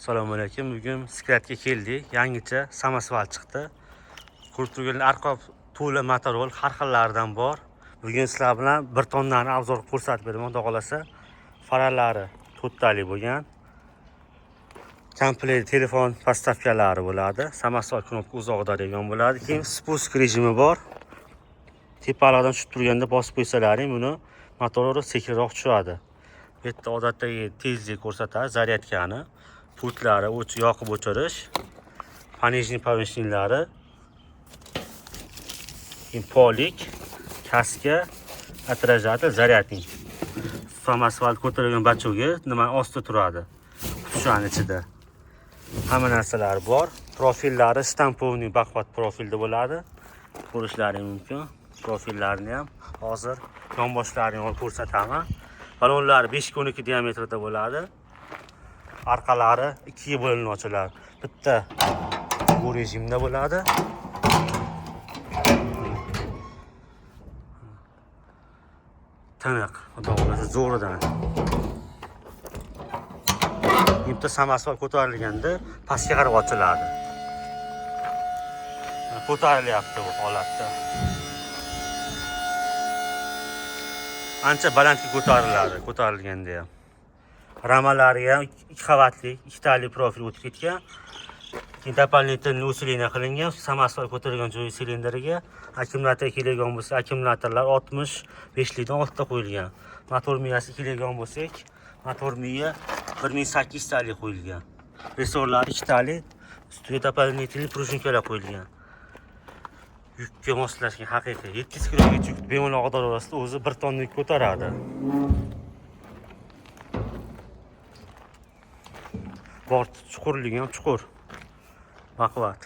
Assalomu alaykum. Bugun Skratga keldik. Yangicha samosval chiqdi. Ko'rib turganlar arqa to'la motorol har xillaridan bor. Bugun sizlar bilan bir tonnani obzor ko'rsatib beraman, xudo xolasa. Farallari to'rttalik bo'lgan. Komplekt telefon postavkalari bo'ladi. Samosval knopka uzoqdaydigan bo'ladi. Keyin spusк rejimi bor. Tepalardan tushib turganda bosib qo'ysalaring, buni motori sekinroq tushadi. Bu yerda odatdagi tezlik ko'rsatadi, zaryadkani, pultlari, yoqib o'chirish, понижний повышенlari, polik, kaska, отражатель, zaryadnik. Samosval ko'tarilgan bacho'ga nima ostida turadi. Qutushani ichida. Hamma narsalar bor. Profillari stampovniy baquvvat profilda bo'ladi. Ko'rishlaring mumkin. Profillarini ham hozir yonboshlarini olib ko'rsataman. Balonlari 5-12 diametrda bo'ladi. Arqalari 2 ga bo'linib ochiladi. Bitta bu rejimda bo'ladi. Tiniq, xudo xolasa zo'ridan. Bitta samosval ko'tarilganda pastga qarab ochiladi. Ko'tarilyapti bu holatda. Ancha balandga ko'tariladi, ko'tarilganda ham. Ramalari ham 2 qavatli, 2 tali profil o'tib ketgan. Keyin дополнительный усиление qilingan. Samosval ko'tarilgan joyi silindriga akkumulyator kelgan bo'lsa, akkumulyatorlar 65 dan ortda qo'yilgan. Motor miyasi kelgan bo'lsak, motor miya 1800 talik qo'yilgan. Resorlar 2 tali, ustiga дополнительный пружинkalar qo'yilgan. Yukka moslashgan haqiqiy 700 kilogacha yuk bemalol og'dor orasida o'zi 1 tonna yuk ko'taradi. Bort chuqurligi ham chuqur. Baquvvat.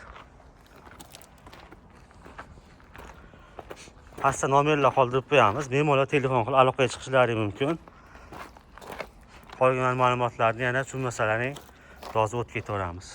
Pastda nomerlar qoldirib qo'yamiz. Bemalol telefon qilib aloqaga chiqishlaring mumkin. Qolgan ma'lumotlarni yana shu masalaning yozib o'tib ketaveramiz.